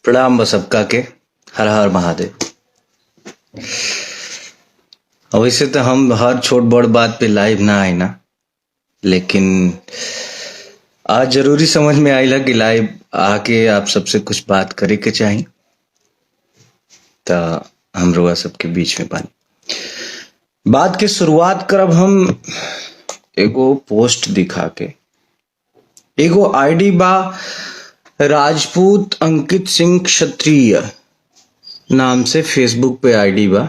प्रणाम बस सबका के। हर हर महादेव। वैसे तो हम हर छोट बड़ बात पे लाइव ना आए ना, लेकिन आज जरूरी समझ में आइला कि लाइव आके आप सबसे कुछ बात करे के चाही, त हम रुआ सबके बीच में बानी। बात के शुरुआत करब हम एगो पोस्ट दिखा के। एगो आईडी बा राजपूत अंकित सिंह क्षत्रिय नाम से फेसबुक पे आईडी बा।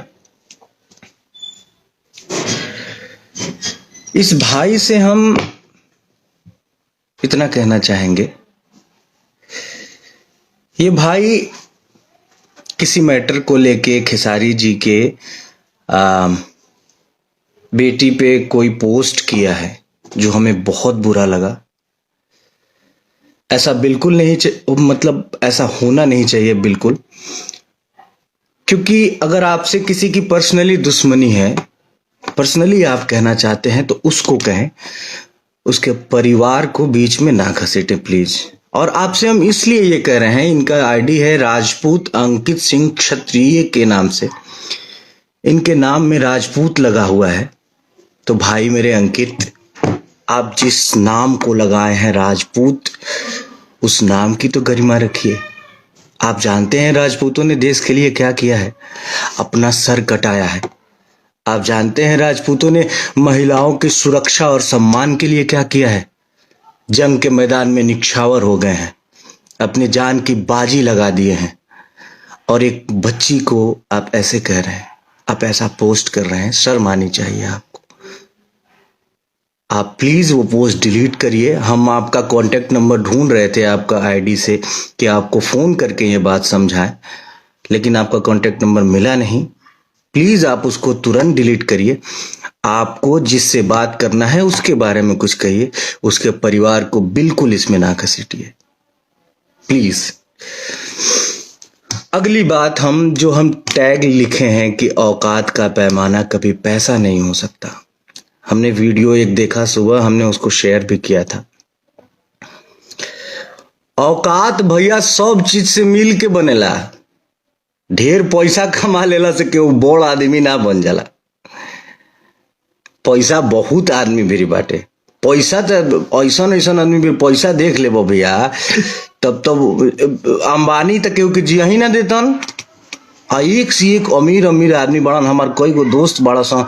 इस भाई से हम इतना कहना चाहेंगे, ये भाई किसी मैटर को लेके खेसारी जी के बेटी पे कोई पोस्ट किया है जो हमें बहुत बुरा लगा। ऐसा बिल्कुल नहीं मतलब ऐसा होना नहीं चाहिए बिल्कुल, क्योंकि अगर आपसे किसी की पर्सनली दुश्मनी है, पर्सनली आप कहना चाहते हैं तो उसको कहें, उसके परिवार को बीच में ना घसीटे प्लीज। और आपसे हम इसलिए ये कह रहे हैं, इनका आईडी है राजपूत अंकित सिंह क्षत्रिय के नाम से, इनके नाम में राजपूत लगा हुआ है। तो भाई मेरे अंकित, आप जिस नाम को लगाए हैं राजपूत, उस नाम की तो गरिमा रखिए। आप जानते हैं राजपूतों ने देश के लिए क्या किया है, अपना सर कटाया है। आप जानते हैं राजपूतों ने महिलाओं की सुरक्षा और सम्मान के लिए क्या किया है, जंग के मैदान में निछावर हो गए हैं, अपनी जान की बाजी लगा दिए हैं। और एक बच्ची को आप ऐसे कह रहे हैं, आप ऐसा पोस्ट कर रहे हैं, शर्म आनी चाहिए आपको। आप प्लीज वो पोस्ट डिलीट करिए। हम आपका कांटेक्ट नंबर ढूंढ रहे थे आपका आईडी से कि आपको फोन करके ये बात समझाएं, लेकिन आपका कांटेक्ट नंबर मिला नहीं। प्लीज आप उसको तुरंत डिलीट करिए। आपको जिससे बात करना है उसके बारे में कुछ कहिए, उसके परिवार को बिल्कुल इसमें ना घसीटिए प्लीज। अगली बात, हम टैग लिखे हैं कि औकात का पैमाना कभी पैसा नहीं हो सकता। हमने वीडियो एक देखा सुबह, हमने उसको शेयर भी किया था। औकात भैया सब चीज से मिल के बनेला। ढेर पैसा कमा लेला से केहू बड़ आदमी ना बन जाला। पैसा बहुत आदमी भी बाटे, पैसा तो ऐसा आदमी भी पैसा देख लेबो भैया, तब अंबानी तक केहू के जिया ही ना देतन। एक से एक अमीर अमीर आदमी बड़न। हमार कई गो दोस्त बड़ा सा,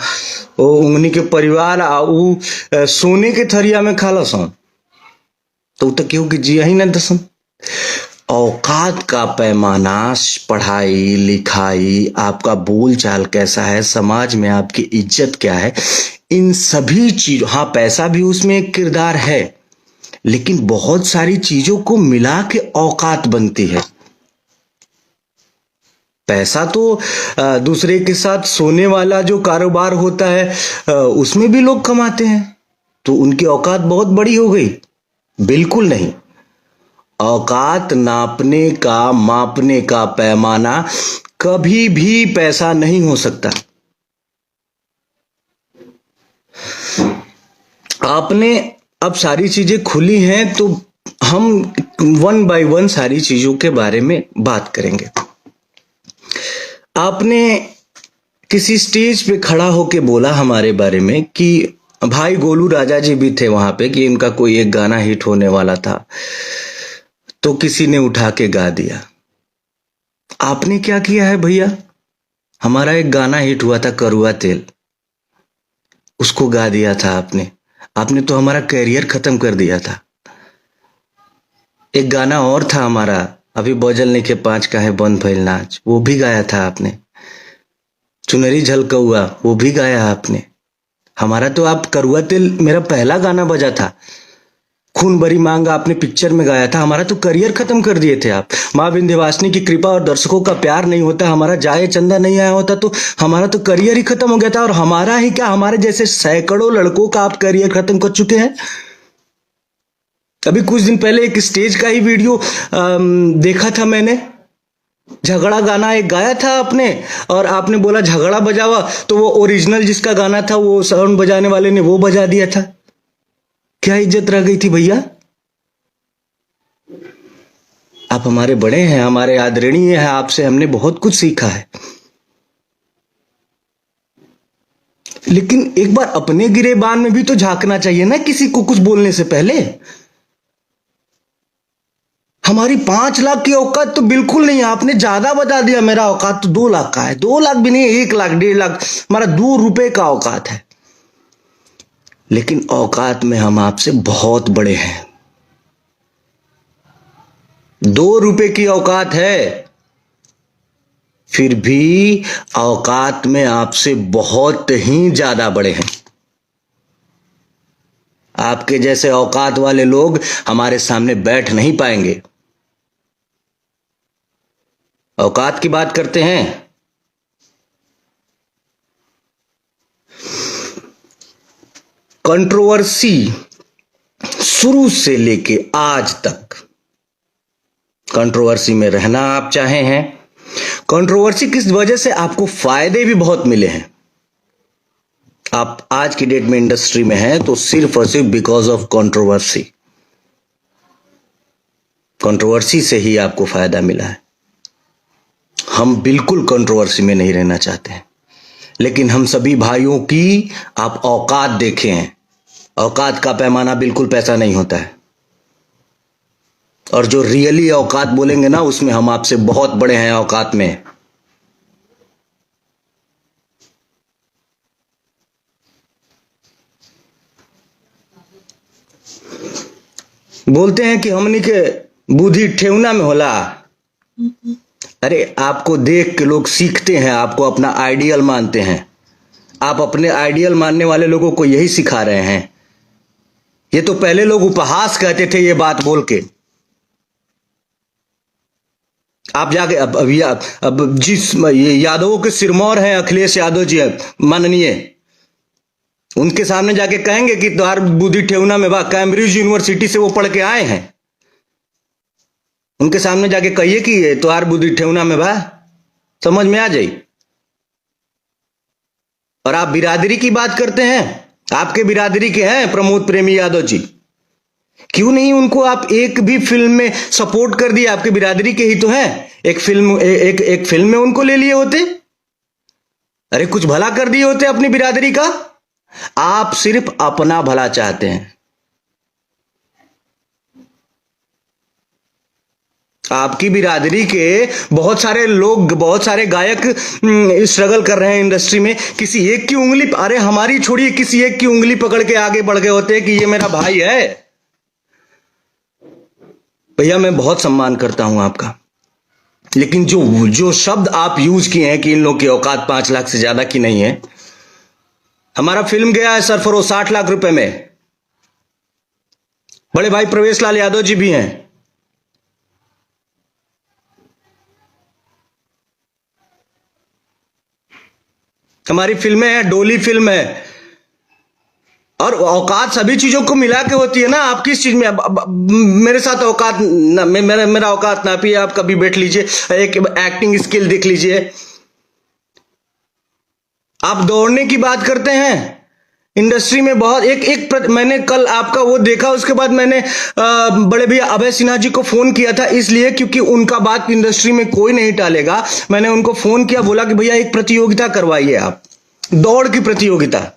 उंगनी के परिवार उ सोने के थरिया में खाला सन, तो केहू के जिया ही ना दसन। औकात का पैमाना, पढ़ाई लिखाई, आपका बोल चाल कैसा है, समाज में आपकी इज्जत क्या है, इन सभी चीजों, हाँ पैसा भी उसमें एक किरदार है, लेकिन बहुत सारी चीजों को मिला के औकात बनती है। पैसा तो दूसरे के साथ सोने वाला जो कारोबार होता है उसमें भी लोग कमाते हैं, तो उनकी औकात बहुत बड़ी हो गई? बिल्कुल नहीं। औकात नापने का, मापने का पैमाना कभी भी पैसा नहीं हो सकता। आपने अब सारी चीजें खुली हैं, तो हम वन बाय वन सारी चीजों के बारे में बात करेंगे। आपने किसी स्टेज पे खड़ा होके बोला हमारे बारे में कि भाई गोलू राजा जी भी थे वहां पे, कि इनका कोई एक गाना हिट होने वाला था, तो किसी ने उठा के गा दिया। आपने क्या किया है भैया? हमारा एक गाना हिट हुआ था करुआ तेल, उसको गा दिया था आपने। आपने तो हमारा कैरियर खत्म कर दिया था। एक गाना और था हमारा, अभी बजल नहीं के 5 का है बंद भइल नाच, वो भी गाया था आपने। चुनरी झलकौआ, वो भी गाया आपने। हमारा तो आप करुआ तेल मेरा पहला गाना बजा था। खून भरी मांग आपने पिक्चर में गाया था। हमारा तो करियर खत्म कर दिए थे आप। माँ विंध्यवासिनी की कृपा और दर्शकों का प्यार नहीं होता, हमारा जाए चंदा नहीं आया होता, तो हमारा तो करियर ही खत्म हो गया था। और हमारा ही क्या, हमारे जैसे सैकड़ों लड़कों का आप करियर खत्म कर चुके हैं। अभी कुछ दिन पहले एक स्टेज का ही वीडियो देखा था मैंने, झगड़ा गाना एक गाया था आपने, और आपने बोला झगड़ा बजावा, तो वो ओरिजिनल जिसका गाना था वो साउंड बजाने वाले ने वो बजा दिया था। क्या इज्जत रह गई थी भैया? आप हमारे बड़े हैं, हमारे आदरणीय हैं, आपसे हमने बहुत कुछ सीखा है। लेकिन एक बार अपने गिरेबान में भी तो झांकना चाहिए ना, किसी को कुछ बोलने से पहले। हमारी 5 लाख की औकात तो बिल्कुल नहीं है, आपने ज्यादा बता दिया। मेरा औकात तो 2 लाख का है, 2 लाख भी नहीं, 1 लाख 1.5 लाख, हमारा 2 रुपए का औकात है। लेकिन औकात में हम आपसे बहुत बड़े हैं। 2 रुपए की औकात है, फिर भी औकात में आपसे बहुत ही ज्यादा बड़े हैं। आपके जैसे औकात वाले लोग हमारे सामने बैठ नहीं पाएंगे। औकात की बात करते हैं। कंट्रोवर्सी शुरू से लेके आज तक कंट्रोवर्सी में रहना आप चाहे हैं। कंट्रोवर्सी किस वजह से आपको फायदे भी बहुत मिले हैं। आप आज की डेट में इंडस्ट्री में हैं तो सिर्फ और सिर्फ बिकॉज ऑफ कंट्रोवर्सी। कंट्रोवर्सी से ही आपको फायदा मिला है। हम बिल्कुल कंट्रोवर्सी में नहीं रहना चाहते हैं, लेकिन हम सभी भाइयों की आप औकात देखे हैं। औकात का पैमाना बिल्कुल पैसा नहीं होता है, और जो रियली औकात बोलेंगे ना, उसमें हम आपसे बहुत बड़े हैं औकात में। बोलते हैं कि हमनी के बुद्धि ठेवना में होला। अरे आपको देख के लोग सीखते हैं, आपको अपना आइडियल मानते हैं। आप अपने आइडियल मानने वाले लोगों को यही सिखा रहे हैं। ये तो पहले लोग उपहास कहते थे ये बात बोल के। आप जाके अब जिस ये यादवों के सिरमौर हैं अखिलेश यादव जी माननीय, उनके सामने जाके कहेंगे कि तुम्हार बुद्धि ठेवना में बा, कैम्ब्रिज यूनिवर्सिटी से वो पढ़ के आए हैं। उनके सामने जाके कहिए कि तुम्हार बुद्धि ठेवना में बा, समझ में आ जाए। और आप बिरादरी की बात करते हैं, आपके बिरादरी के हैं प्रमोद प्रेमी यादव जी, क्यों नहीं उनको आप एक भी फिल्म में सपोर्ट कर दिए? आपके बिरादरी के ही तो हैं। एक फिल्म में उनको ले लिए होते। अरे कुछ भला कर दिए होते अपनी बिरादरी का। आप सिर्फ अपना भला चाहते हैं। आपकी बिरादरी के बहुत सारे लोग, बहुत सारे गायक स्ट्रगल कर रहे हैं इंडस्ट्री में। किसी एक की उंगली, अरे हमारी छोड़िए, किसी एक की उंगली पकड़ के आगे बढ़ गए होते कि ये मेरा भाई है। भैया मैं बहुत सम्मान करता हूं आपका, लेकिन जो शब्द आप यूज किए हैं कि इन लोग की औकात 5 लाख से ज्यादा की नहीं है। हमारा फिल्म गया है सरफरोश 60 लाख रुपए में। बड़े भाई प्रवेश लाल यादव जी भी हैं। हमारी फिल्में हैं, डोली फिल्म है। और औकात सभी चीजों को मिला के होती है ना। आप किस चीज में मेरे साथ औकात ना, मेरा औकात नापिए। आप कभी बैठ लीजिए, एक एक्टिंग स्किल देख लीजिए। आप दौड़ने की बात करते हैं इंडस्ट्री में बहुत मैंने कल आपका वो देखा, उसके बाद मैंने बड़े भैया अभय सिन्हा जी को फोन किया था, इसलिए क्योंकि उनका बात इंडस्ट्री में कोई नहीं टालेगा। मैंने उनको फोन किया, बोला कि भैया एक प्रतियोगिता करवाइए आप, दौड़ की प्रतियोगिता,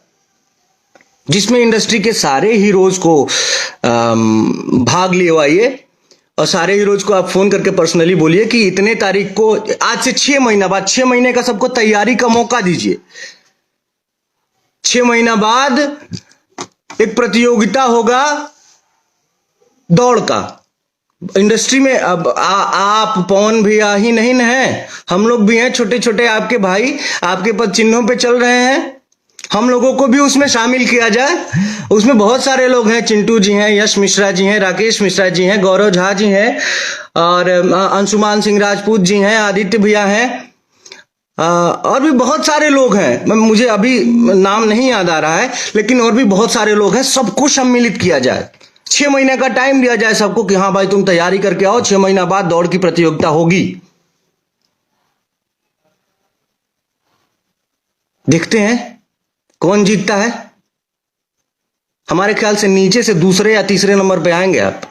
जिसमें इंडस्ट्री के सारे हीरोज को भाग लिवाइए। और सारे हीरोज को आप फोन करके पर्सनली बोलिए कि इतने तारीख को, आज से 6 महीना बाद, 6 महीने का सबको तैयारी का मौका दीजिए। 6 महीना बाद एक प्रतियोगिता होगा दौड़ का। इंडस्ट्री में अब आप पवन भैया ही नहीं न है, हम लोग भी हैं, छोटे छोटे आपके भाई आपके पद चिन्हों पे चल रहे हैं। हम लोगों को भी उसमें शामिल किया जाए। उसमें बहुत सारे लोग हैं, चिंटू जी हैं, यश मिश्रा जी हैं, राकेश मिश्रा जी हैं, गौरव झा जी हैं, और अंशुमान सिंह राजपूत जी हैं, आदित्य भैया हैं, और भी बहुत सारे लोग हैं। मुझे अभी नाम नहीं याद आ रहा है, लेकिन और भी बहुत सारे लोग हैं। सबको सम्मिलित किया जाए, 6 महीने का टाइम दिया जाए सबको कि हाँ भाई तुम तैयारी करके आओ, 6 महीना बाद दौड़ की प्रतियोगिता होगी। देखते हैं कौन जीतता है। हमारे ख्याल से नीचे से दूसरे या तीसरे नंबर पे आएंगे आप।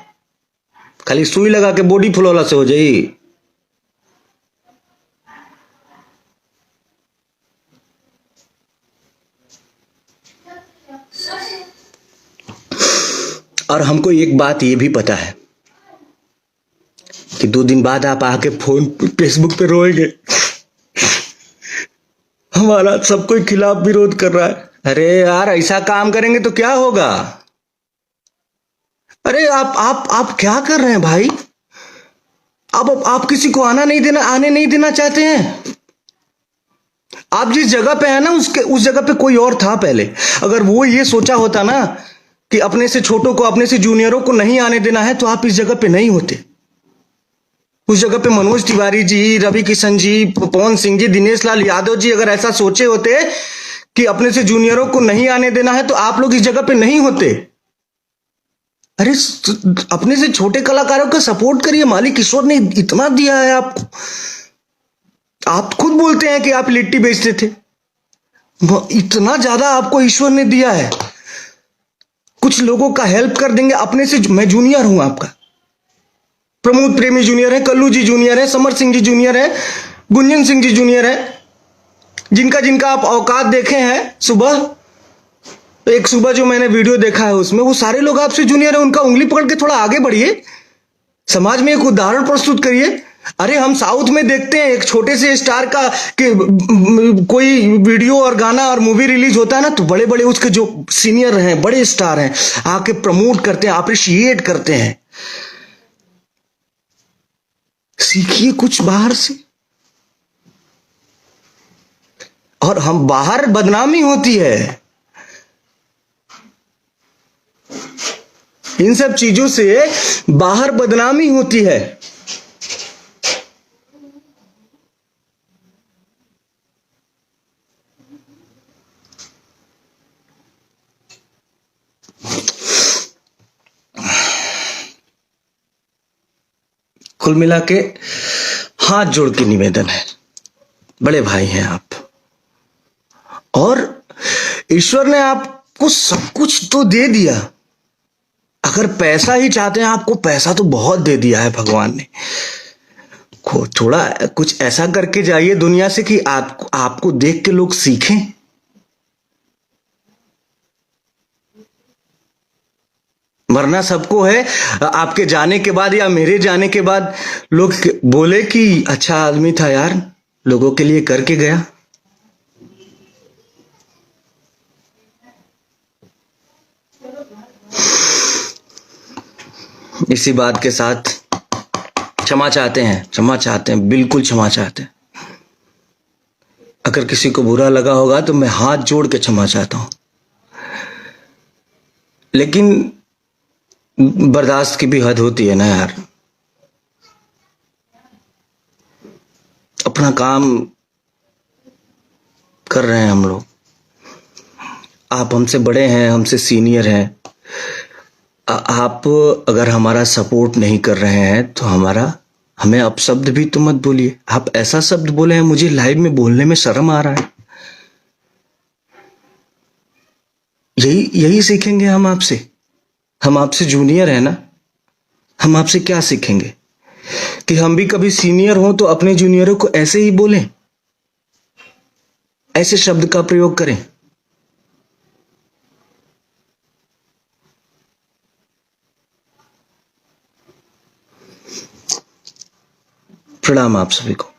खाली सुई लगा के बॉडी फुलौला से हो जाई। और हमको एक बात ये भी पता है कि 2 दिन बाद आप आके फोन फेसबुक पे रोएंगे, हमारा सब कोई खिलाफ विरोध कर रहा है। अरे यार, ऐसा काम करेंगे तो क्या होगा? अरे आप क्या कर रहे हैं भाई? आप किसी को आने नहीं देना चाहते हैं। आप जिस जगह पे है ना, उस जगह पे कोई और था पहले। अगर वो ये सोचा होता ना कि अपने से छोटों को, अपने से जूनियरों को नहीं आने देना है, तो आप इस जगह पे नहीं होते। उस जगह पे मनोज तिवारी जी, रवि किशन जी, पवन सिंह जी, दिनेश लाल यादव जी अगर ऐसा सोचे होते कि अपने से जूनियरों को नहीं आने देना है, तो आप लोग इस जगह पे नहीं होते। अरे अपने से छोटे कलाकारों का सपोर्ट करिए, मालिक ईश्वर ने इतना दिया है आपको। आप खुद बोलते हैं कि आप लिट्टी बेचते थे, इतना ज्यादा आपको ईश्वर ने दिया है। कुछ लोगों का हेल्प कर देंगे अपने से। मैं जूनियर हूं आपका, प्रमोद प्रेमी जूनियर है, कल्लू जी जूनियर है, समर सिंह जी जूनियर है, गुंजन सिंह जी जूनियर है, जिनका जिनका आप औकात देखे हैं। एक सुबह जो मैंने वीडियो देखा है उसमें वो सारे लोग आपसे जूनियर है। उनका उंगली पकड़ के थोड़ा आगे बढ़िए, समाज में एक उदाहरण प्रस्तुत करिए। अरे हम साउथ में देखते हैं, एक छोटे से स्टार का कि कोई वीडियो और गाना और मूवी रिलीज होता है ना, तो बड़े बड़े उसके जो सीनियर हैं, बड़े स्टार हैं, आके प्रमोट करते हैं, अप्रिशिएट करते हैं। सीखिए कुछ बाहर से। और हम बाहर बदनामी होती है, इन सब चीजों से बाहर बदनामी होती है। कुल मिला के हाथ जोड़ के निवेदन है, बड़े भाई हैं आप, और ईश्वर ने आपको सब कुछ तो दे दिया। अगर पैसा ही चाहते हैं, आपको पैसा तो बहुत दे दिया है भगवान ने। थोड़ा कुछ ऐसा करके जाइए दुनिया से कि आपको देख के लोग सीखें। मरना सबको है, आपके जाने के बाद या मेरे जाने के बाद लोग बोले कि अच्छा आदमी था यार, लोगों के लिए करके गया। इसी बात के साथ क्षमा चाहते हैं, बिल्कुल क्षमा चाहते हैं। अगर किसी को बुरा लगा होगा तो मैं हाथ जोड़ के क्षमा चाहता हूं, लेकिन बर्दाश्त की भी हद होती है ना यार। अपना काम कर रहे हैं हम लोग, आप हमसे बड़े हैं, हमसे सीनियर हैं। आप अगर हमारा सपोर्ट नहीं कर रहे हैं तो हमें अपशब्द भी तो मत बोलिए। आप ऐसा शब्द बोले हैं, मुझे लाइव में बोलने में शर्म आ रहा है। यही सीखेंगे हम आपसे। हम आपसे जूनियर है ना, हम आपसे क्या सीखेंगे कि हम भी कभी सीनियर हो तो अपने जूनियरों को ऐसे ही बोलें, ऐसे शब्द का प्रयोग करें। प्रणाम आप सभी को।